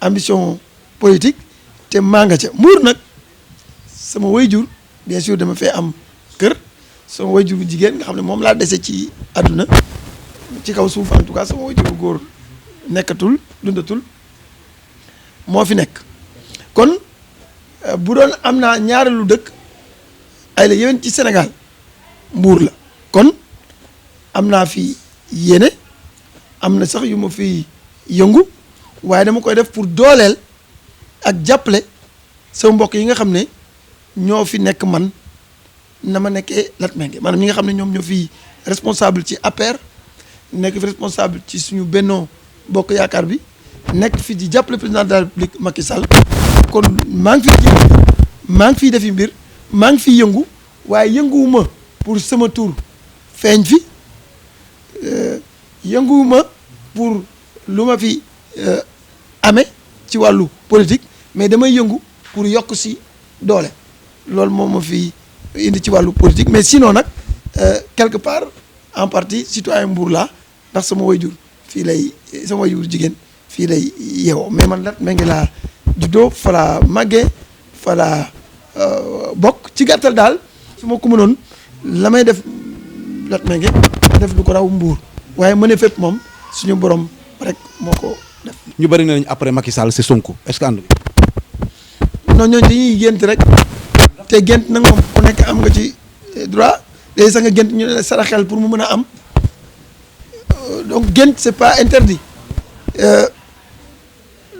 ambition politique te maa nga ca Mbour nag sama wayjur bien sûr dama fee am kër sama wayjur bu jigéen nga xam ne moom laa dese ci àdduna ci kaw suuf en tout cas sama wayjur bu góor nekkatul dundatul moo fi nekk kon bu doon am naa ñaareelu dëkk ay la yéwén ci Sénégal Mbour la kon am naa fi yéene am na sax yu ma fi yëngu waaye dama koy def pour dooleel ak jàppale sama mbokk yi nga xam ne ñoo fi nekk man na ma nekkee Latmingué maanaam ñi nga xam ne ñoom ñoo fi responsable ci APR nekk fi responsable ci suñu Benno Bokk Yaakaar bi nekk fi di jàppale président de la République Macky Sall kon maa ngi fi maa ngi fiy defi mbir maa ngi fiy yëngu waaye yënguwuma pour sama tur feeñ fi yënguwuma pour lu ma fi amee ci wàllu politique mais damay yëngu pour yokk si doole loolu moom ma fi indi ci wàllu politique mais sinon nag quelque part en partie citoyen Mbour laa ndax sama waajur fii lay sama waajur jigéen fii lay yeewoo mais man Latmingué laa juddoo fa laa màggee fa laa bokk ci gàttal daal su ma ko mënoon la may def Latmingué def lu ko raw Mbour waaye mëne fépp moom suñu borom rek moo ko def. ñu bëri nañ après Macky Sall c'est Sonko est-ce que ànd non ñooñu dañuy gént rek te gént nag moom ku nekk am nga ci droit léegi sax nga gént ñu ne la saraxel pour mu mën a am donc gént c'est pas interdit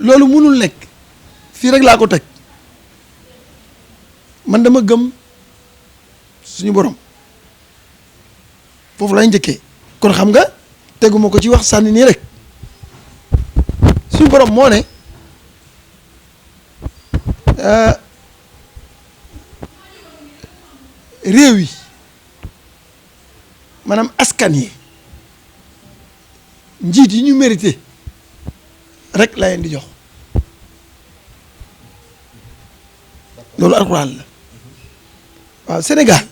loolu mënul nekk fii rek laa ko teg man dama gëm suñu borom foofu lay njëkkee kon xam nga teguma ko ci wax sànni nii rek suñu borom moo ne réew yi maanaam askan yi njiit yi ñu mérité rek la leen di jox loolu alxuraan la waaw Sénégal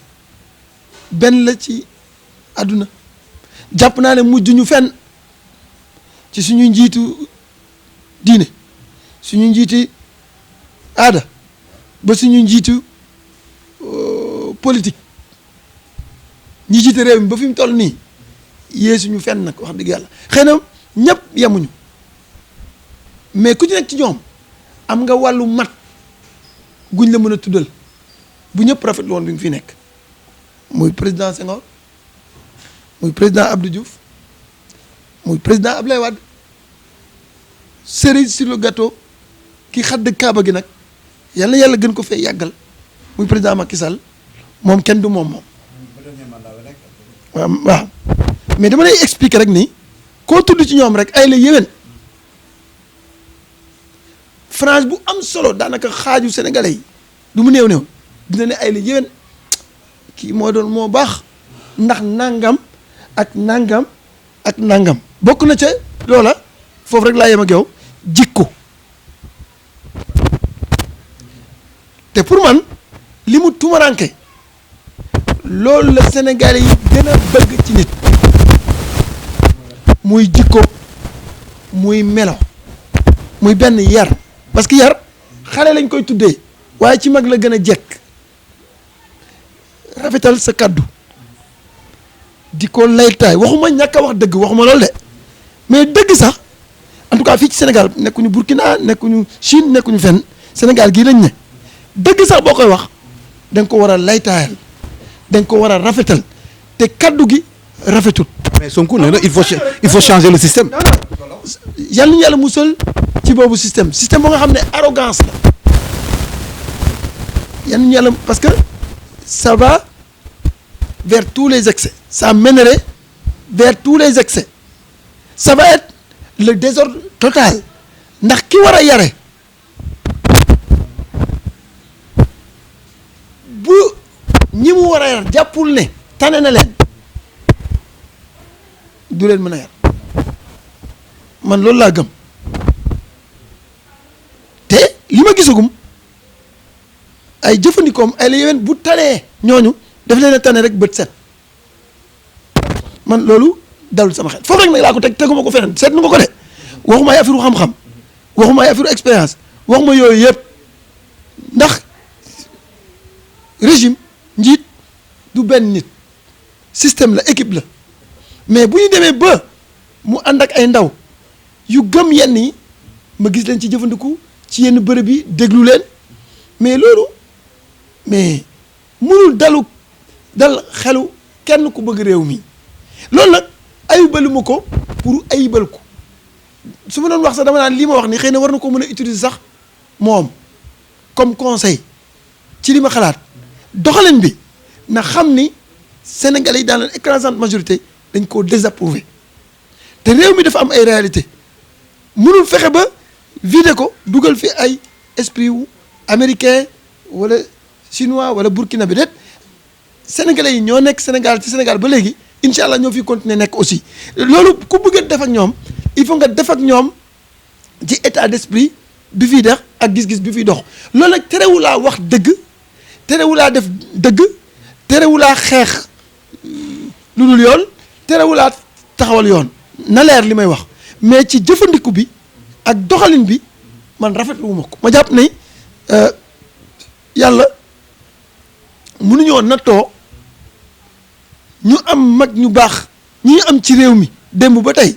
benn la ci àdduna jàpp naa ne mujj ñu fenn ci suñu njiitu diine suñu njiiti aada ba suñu njiitu politique ñi jiite réew mi ba fi mu toll nii yee suñu fenn nag wax dëgg yàlla xëy na ñëpp yemuñu mais ku ci nekk ci ñoom am nga wàllu mat guñ la mën a tuddal bu ñëpp rafetlu woon bi nga fi nekk muy président Senghor muy président Abdou Diouf muy président Abdoulaye Wade cerise sur le gâteau ki xadd kaaba gi nag yal na yàlla gën ko fee yàggal muy président Macky Sall moom kenn du moom. waaw mais dama lay expliquer rek ni koo tudd ci ñoom rek ay la yéwén frange bu am solo daanaka xaaju sénégalais yi du mu néew dina ne ay la yéwén kii moo doon moo baax ndax nangam ak nangam ak nangam bokk na ca loola foofu rek laa yem ak yow jikko te pour man li mu tumaranke loolu la sénégalais yi gën a bëgg ci nit muy jikko muy melo muy benn yar parce que yar xale lañ koy tuddee waaye ci mag la gën a jekk rafetal sa kàddu di ko laytaay waxuma ñàkk a wax dëgg waxuma loolu de mais dëgg sax en tout cas fii ci Sénégal nekkuñu Burkina nekkuñu Chine nekkuñu fenn Sénégal gii lañ ne dëgg sax boo koy wax da nga ko war a laytaayal da nga ko war a rafetal te kaddu gi rafetul. mais Sonko nee na il faut changer le système. yal nañu yàlla musal ci boobu système boo nga xam ne arrogance la yal nañu yàlla parce que ça va vers tous les excès ça mènerait vers tous les excès ça va être le désordre total ndax ki war a yare bu ñi mu war a yar jàppul ne tane na leen du leen mën a yar man loolu laa gëm te li ma gisagum ay jëfandikoom ay la yeween bu tanee ñooñu daf leen a tane rek bët set man loolu dalul sama xel foofu rek nag laa ko teguma ko feneen seet nu nga ko de waxuma ay affaire xam-xam waxuma ay affaire expérience waxuma yooyu yëpp ndax régime njiit du benn nit système la équipe la mais bu ñu demee ba mu ànd ak ay ndaw yu gëm yenn yi ma gis leen ci jëfandiku ci yenn bërëb yi déglu leen mais loolu mais mënul dal xelu kenn ku bëgg réew mi loolu nag ayibalu ma ko pour ayibal ko su ma doon wax sax dama naan lii ma wax ni xëy na war na ko mën a utiliser sax moom comme conseil ci li ma xalaat doxalin bi na xam ni Sénégalais yi dans leur écrasante majorité dañ koo désapprouvé te réew mi dafa am ay réalité mënul fexe ba vider ko dugal fi ay esprit wu américain wala chinois wala burkinabé déet Sénégalais yi ñoo nekk Sénégal ci Sénégal ba léegi incha allah ñoo fi continuer nekk aussi loolu ku bëgg a def ak ñoom il faut nga def ak ñoom ci état d'esprit bi fiy def ak gis-gis bi fiy dox loolu nag terewulaa wax dëgg terewulaa def dëgg terewulaa xeex lu dul yoon terewulaa taxawal yoon na leer li may wax mais ci jëfandiku bi ak doxalin bi man rafetlu wu ma ko. ma jàpp ne yàlla mënuñoo nattoo ñu am mag ñu baax ñi am ci réew mi démb ba tey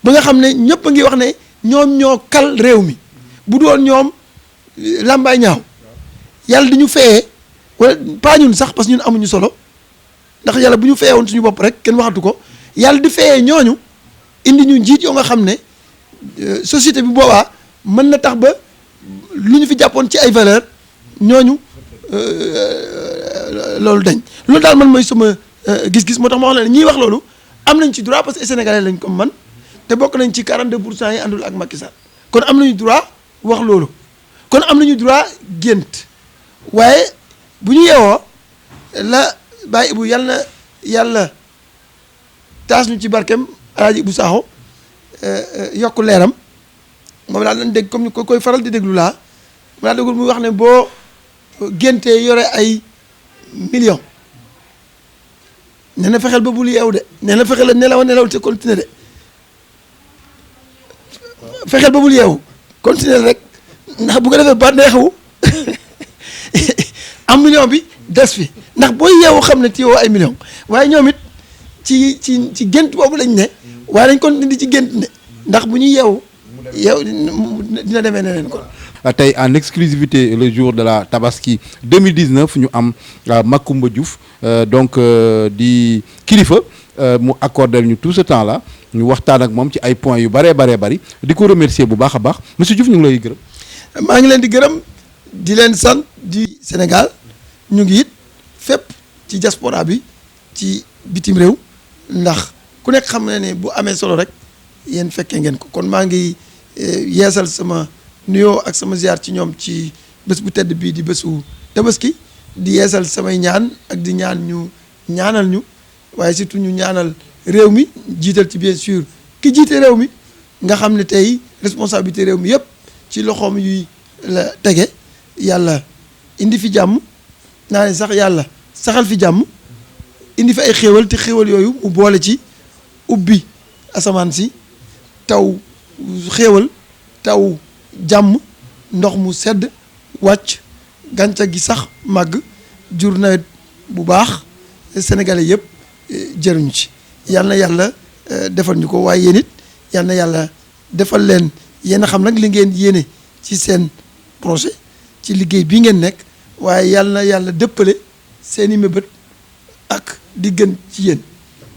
ba nga xam ne ñëpp a ngi wax ne ñoom ñoo kal réew mi bu doon ñoom làmbaay ñaaw yàlla di ñu feyee wala pas ñun sax parce que ñun amuñu solo ndax yàlla bu ñu feyee woon suñu bopp rek kenn waxatu ko yàlla di feyee ñooñu indi ñu njiit yoo nga xam ne société bi boobaa mën na tax ba lu ñu fi jàppoon ci ay valeur ñooñu loolu dañ loolu daal man mooy sama gis-gis moo tax ma wax la ne ñiy wax loolu am nañ ci droit parce que sénégalais lañ comme man te bokk nañ ci 42% yi àndul ak Macky Sall kon am nañu droit wax loolu kon am nañu droit gént waaye bu ñu yeewoo la Baye Ibou yàlla taas ñu ci barkem Alaaji Ibou Sakho yokk leeram moom daal dañ dégg comme ni ko koy faral di déglu laa mu daal déggul muy wax ne boo géntee yore ay millions nee na fexeel ba bul yeew de nee na fexeel nelaw te continuer de fexeel ba bul yeewu continuer rek ndax bu ko defee ba neexu am million bi des fi ndax booy yeewu xam ne ci yow ay millions waaye ñoom it ci gént boobu lañ ne waaye dañ kon di ci gént ne ndax bu ñuy yeewu dina demee neneen kon. tey en exclusivité le jour de la Tabaski 2019 ñu am Macoumba Diouf donc di kilifa mu accordé ñu tout ce temps là ñu waxtaan ak moom ci ay points yu bëree bari di ko remercier bu baax a baax monsieur Diouf ñu ngi lay gërëm. maa ngi leen di gërëm di leen sant di Sénégal ñu ngi it fépp ci diaspora bi ci bitim réew ndax ku nekk xam na ne bu amee solo rek yéen fekkee ngeen ko kon maa ngi yeesal sama nuyoo ak sama ziar ci ñoom ci bés bu tedd bii di bésu Tabaski di yeesal samay ñaan ak di ñaan ñu ñaanal ñu waaye surtout ñu ñaanal réew mi jiital ci bien sûr ki jiite réew mi nga xam ne tey responsabilité réew mi yëpp ci loxoom yuy la tege yàlla indi fi jàmm naa ne sax yàlla saxal fi jàmm indi fi ay xéewal te xéewal yooyu mu boole ci ubbi asamaan si taw xéewal taw jàmm ndox mu sedd wàcc gàncax gi sax màgg jur nawet bu baax sénégalais yëpp jëruñu ci yal na yàlla defal ñu ko waaye yéen it yal na yàlla defal leen yéen a xam nag li ngeen yéene ci seen projet ci liggéey bi ngeen nekk waaye yal na yàlla dëppale seeni mébét ak di gën ci yéen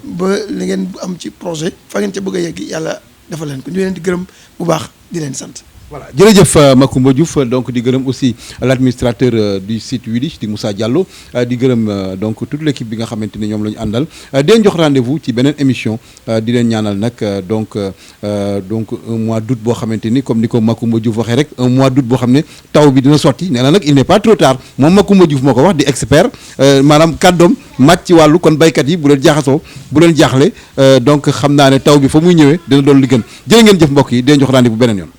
ba li ngeen am ci projet fa ngeen ca bëgg a yegg yàlla defal leen ko ñu leen di gërëm bu baax di leen sant. voilà jërëjëf Macoumba Diouf donc di gërëm aussi l'administrateur du site Widish di Moussa Diallo di gërëm donc toute l'équipe bi nga xamante ni ñoom la ñu àndal di leen jox rendez-vous ci beneen émission di leen ñaanal nag donc un mois d'août boo xamante ni comme ni ko Macoumba Diouf waxee rek un mois d'août boo xam ne taw bi dina sotti nee na nag il n'est pas trop tard moom Macoumba Diouf moo ko wax di expert maanaam kàddoom màcc ci wàllu kon baykat yi bu leen jaaxasoo bu leen jaaxle donc xam naa ne taw bi fa muy ñëwee dina doon li gën jërë ngeen jëf mbokk yi di leen jox rendez-vous beneen yoon